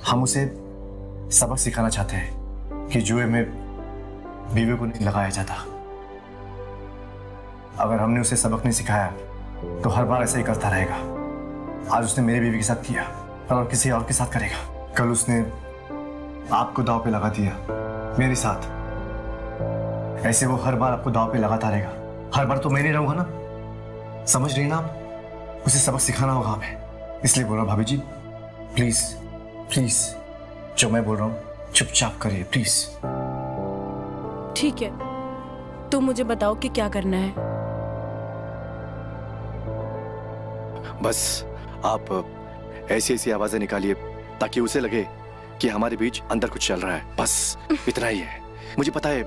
हम उसे सबक सिखाना चाहते हैं कि जुए में बीवी को नहीं लगाया जाता। अगर हमने उसे सबक नहीं सिखाया तो हर बार ऐसा ही करता रहेगा। आज उसने मेरी बीवी के साथ किया और किसी और के साथ करेगा। कल उसने आपको दांव पे लगा दिया मेरे साथ। ऐसे वो हर बार आपको दांव पे लगाता रहेगा। हर बार तो मैं नहीं रहूंगा ना, समझ रही ना आप? उसे सबक सिखाना होगा हमें। इसलिए बोल रहा हूं भाभी जी, प्लीज प्लीज, जो मैं बोल रहा हूं चुपचाप करिए प्लीज। ठीक है, तुम मुझे बताओ कि क्या करना है। बस आप ऐसी ऐसी आवाजें निकालिए ताकि उसे लगे कि हमारे बीच अंदर कुछ चल रहा है। बस इतना ही है। मुझे पता है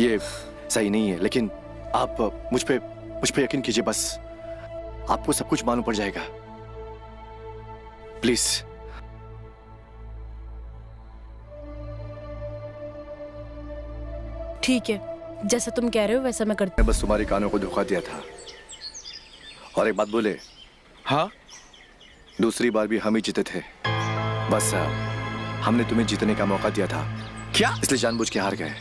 ये सही नहीं है, लेकिन आप मुझ पे यकीन कीजिए। बस आपको सब कुछ मालूम पड़ जाएगा, प्लीज। ठीक है, जैसा तुम कह रहे हो वैसा मैं करती मैं बस तुम्हारे कानों को धोखा दिया था। और एक बात बोले, हाँ? दूसरी बार भी हम ही जीते थे। बस हमने तुम्हें जीतने का मौका दिया था। क्या? इसलिए जानबूझ के हार गए।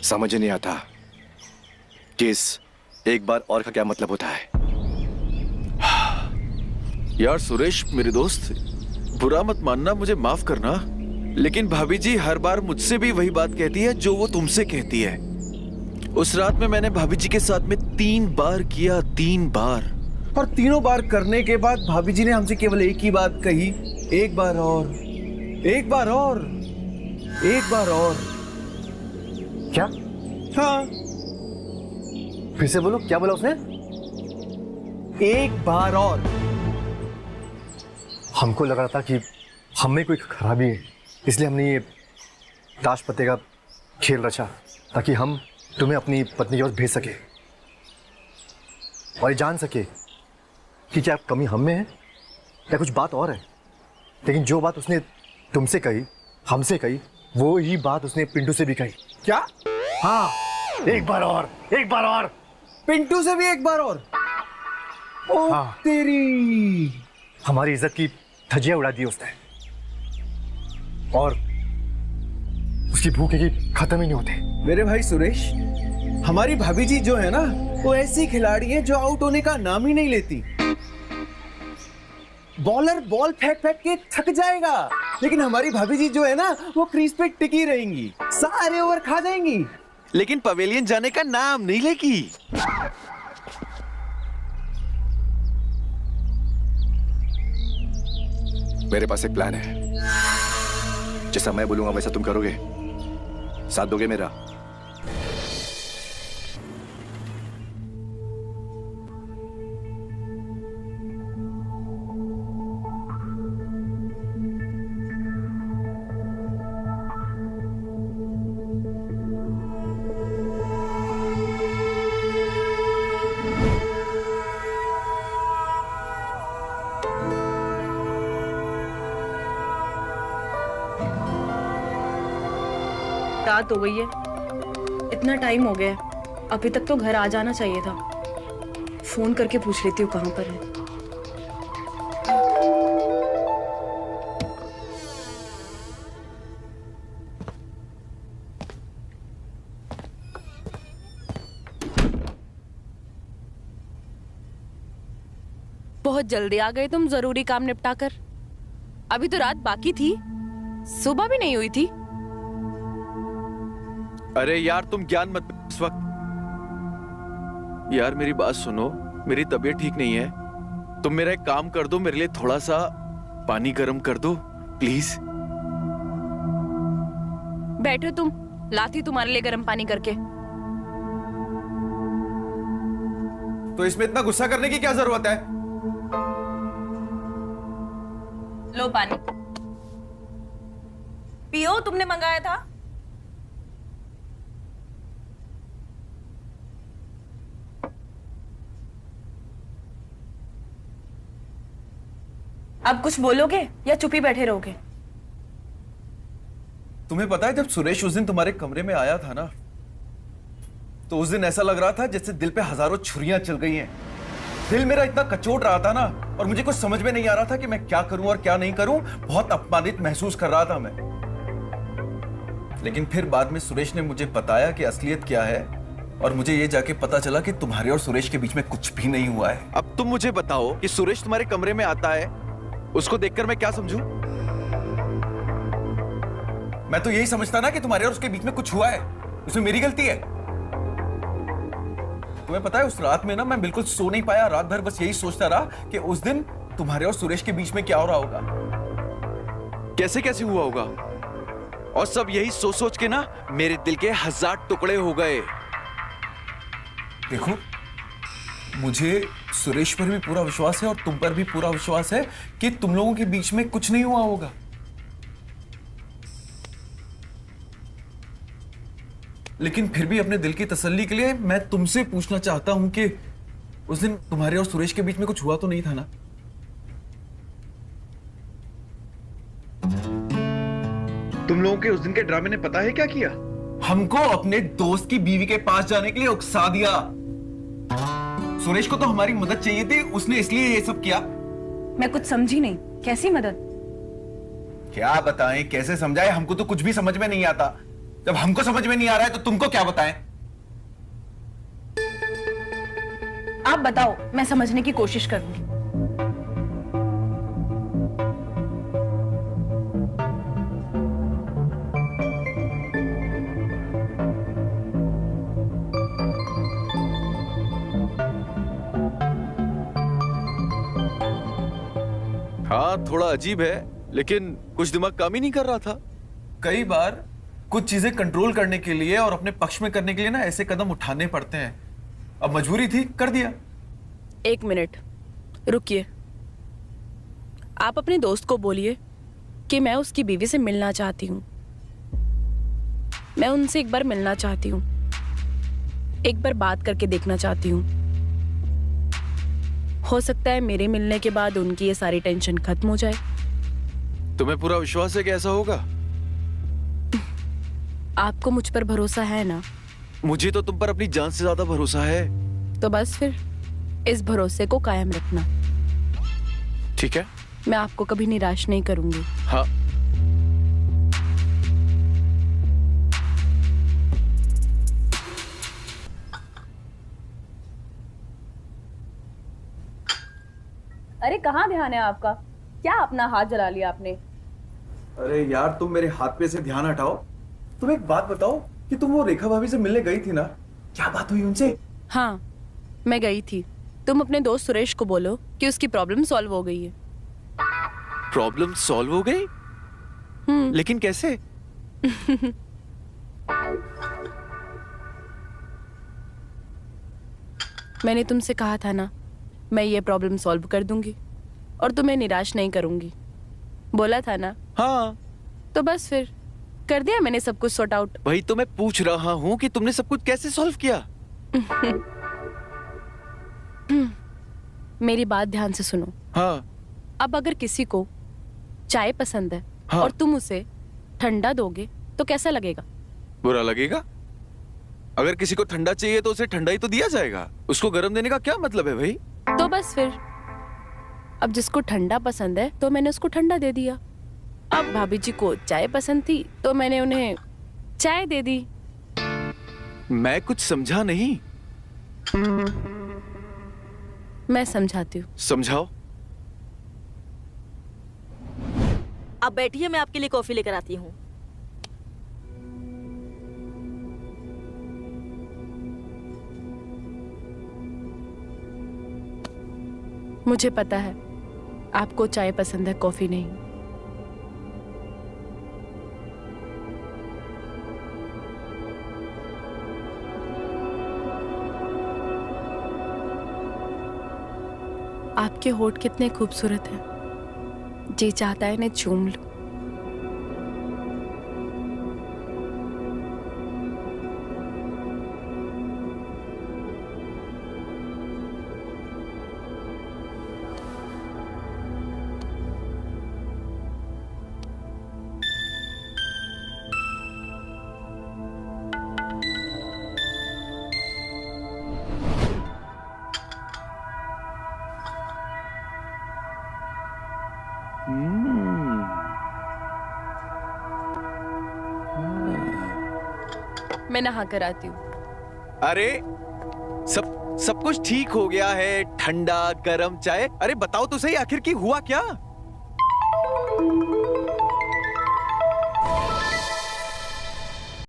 समझ ही नहीं आता कि इस एक बार और का क्या मतलब होता है। यार सुरेश मेरे दोस्त, बुरा मत मानना, मुझे माफ करना, लेकिन भाभी जी हर बार मुझसे भी वही बात कहती है जो वो तुमसे कहती है। उस रात में मैंने भाभी जी के साथ में 3 बार किया, 3 बार, और तीनों बार करने के बाद भाभी जी ने हमसे केवल एक ही बात कही, एक बार और, एक बार और, एक बार और। क्या? हाँ, फिर से बोलो, क्या बोला उसने? एक बार और। हमको लग रहा था कि हम में कोई खराबी है, इसलिए हमने ये ताश पत्ते का खेल रचा ताकि हम तुम्हें अपनी पत्नी की ओर भेज सके और ये जान सके कि क्या कमी हम में है या कुछ बात और है। लेकिन जो बात उसने तुमसे कही, हमसे कही, वो ही बात उसने पिंटू से भी कही। क्या? हाँ, एक बार और, एक बार और। पिंटू से भी एक बार और? ओ हाँ। तेरी, हमारी इज्जत की धज्जियां उड़ा दी उसने और उसकी भूखे की खत्म ही नहीं होते। मेरे भाई सुरेश, हमारी भाभी जी जो है ना, वो ऐसी खिलाड़ी है जो आउट होने का नाम ही नहीं लेती। बॉलर बॉल फेंक फेंक के थक जाएगा, लेकिन हमारी भाभी जी जो है ना, वो क्रीज पे टिकी रहेंगी, सारे ओवर खा जाएंगी, लेकिन पवेलियन जाने का नाम नहीं लेगी। मेरे पास एक प्लान है, जैसा मैं बोलूंगा वैसा तुम करोगे, साथ दोगे मेरा? रात हो गई है, इतना टाइम हो गया है, अभी तक तो घर आ जाना चाहिए था। फोन करके पूछ लेती हूँ कहाँ पर है। बहुत जल्दी आ गए तुम जरूरी काम निपटा कर। अभी तो रात बाकी थी, सुबह भी नहीं हुई थी। अरे यार तुम ज्ञान मत इस वक्त। यार मेरी बात सुनो, मेरी तबीयत ठीक नहीं है, तुम मेरा एक काम कर दो, मेरे लिए थोड़ा सा पानी गर्म कर दो प्लीज। बैठो तुम, लाती तुम्हारे लिए गर्म पानी करके। तो इसमें इतना गुस्सा करने की क्या जरूरत है? लो पानी पियो, तुमने मंगाया था। अब कुछ बोलोगे या चुप ही बैठे रहोगे? तुम्हें पता है, जब सुरेश उस दिन तुम्हारे कमरे में आया था ना, तो उस दिन ऐसा लग रहा था जैसे दिल पे हजारों छुरियां चल गई हैं। दिल मेरा इतना कचोट रहा था ना, और मुझे कुछ समझ में नहीं आ रहा था कि मैं क्या करूं और क्या नहीं करूं। बहुत अपमानित महसूस कर रहा था मैं। लेकिन फिर बाद में सुरेश ने मुझे बताया कि असलियत क्या है, और मुझे ये जाके पता चला कि तुम्हारे और सुरेश के बीच में कुछ भी नहीं हुआ है। अब तुम मुझे बताओ कि सुरेश तुम्हारे कमरे में आता है, उसको देखकर मैं क्या समझूं? मैं तो यही समझता ना कि तुम्हारे और उसके बीच में कुछ हुआ है, उसमें मेरी गलती है। तुम्हें पता है, उस रात में ना मैं बिल्कुल सो नहीं पाया, रात भर बस यही सोचता रहा कि उस दिन तुम्हारे और सुरेश के बीच में क्या हो रहा होगा, कैसे कैसे हुआ होगा, और सब यही सोच सोच के ना मेरे दिल के 1000 टुकड़े हो गए। देखो, मुझे सुरेश पर भी पूरा विश्वास है और तुम पर भी पूरा विश्वास है कि तुम लोगों के बीच में कुछ नहीं हुआ होगा। लेकिन फिर भी अपने दिल की तसल्ली के लिए मैं तुमसे पूछना चाहता हूं कि उस दिन तुम्हारे और सुरेश के बीच में कुछ हुआ तो नहीं था ना? तुम लोगों के उस दिन के ड्रामे ने पता है क्या किया? हमको अपने दोस्त की बीवी के पास जाने के लिए उकसा दिया। सुरेश को तो हमारी मदद चाहिए थी, उसने इसलिए ये सब किया। मैं कुछ समझी नहीं, कैसी मदद? क्या बताएं, कैसे समझाएं, हमको तो कुछ भी समझ में नहीं आता। जब हमको समझ में नहीं आ रहा है तो तुमको क्या बताएं? आप बताओ, मैं समझने की कोशिश करूंगी। हाँ, थोड़ा अजीब है, लेकिन कुछ दिमाग काम ही नहीं कर रहा था। कई बार कुछ चीजें कंट्रोल करने के लिए और अपने पक्ष में करने के लिए ना ऐसे कदम उठाने पड़ते हैं। अब मजबूरी थी, कर दिया। 1 मिनट रुकिए। आप अपने दोस्त को बोलिए कि मैं उसकी बीवी से मिलना चाहती हूँ। मैं उनसे एक बार मिलना चाहती हूँ, एक बार बात करके देखना चाहती हूँ। हो सकता है मेरे मिलने के बाद उनकी ये सारी टेंशन खत्म हो जाए। तुम्हें पूरा विश्वास है कि ऐसा होगा? आपको मुझ पर भरोसा है ना? मुझे तो तुम पर अपनी जान से ज्यादा भरोसा है। तो बस फिर इस भरोसे को कायम रखना। ठीक है, मैं आपको कभी निराश नहीं करूंगी। हाँ। अरे कहाँ ध्यान है आपका? क्या अपना हाथ जला लिया आपने? अरे यार, तुम मेरे हाथ पे से ध्यान हटाओ। तुम एक बात बताओ कि तुम वो रेखा भाभी से मिलने गई थी ना, क्या बात हुई उनसे? हाँ, मैं गई थी। तुम अपने दोस्त सुरेश को बोलो कि उसकी प्रॉब्लम सॉल्व हो गई है। प्रॉब्लम सॉल्व हो गई? लेकिन कैसे? मैंने तुमसे कहा था ना, मैं ये प्रॉब्लम सॉल्व कर दूंगी और तुम्हें निराश नहीं करूंगी। बोला था ना? हाँ। तो बस फिर कर दिया मैंने सब कुछ सॉर्ट आउट। वही तो मैं पूछ रहा हूँ कि तुमने सब कुछ कैसे सॉल्व किया? मेरी बात ध्यान से सुनो। हाँ। अब अगर किसी को चाय पसंद है, हाँ। और तुम उसे ठंडा दोगे तो कैसा लगेगा? बुरा लगेगा। अगर किसी को ठंडा चाहिए तो उसे ठंडा ही तो दिया जाएगा। उसको गर्म देने का क्या मतलब है भाई? तो बस फिर अब जिसको ठंडा पसंद है तो मैंने उसको ठंडा दे दिया। अब भाभी जी को चाय पसंद थी तो मैंने उन्हें चाय दे दी। मैं कुछ समझा नहीं। मैं समझाती हूँ। समझाओ। आप बैठिए, मैं आपके लिए कॉफी लेकर आती हूँ। मुझे पता है आपको चाय पसंद है, कॉफी नहीं। आपके होठ कितने खूबसूरत हैं। जी चाहता है इन्हें चूम लूं। मैं नहा कर आती हूँ। अरे सब कुछ ठीक हो गया है। ठंडा गरम चाय। अरे बताओ तो सही, आखिर की हुआ क्या?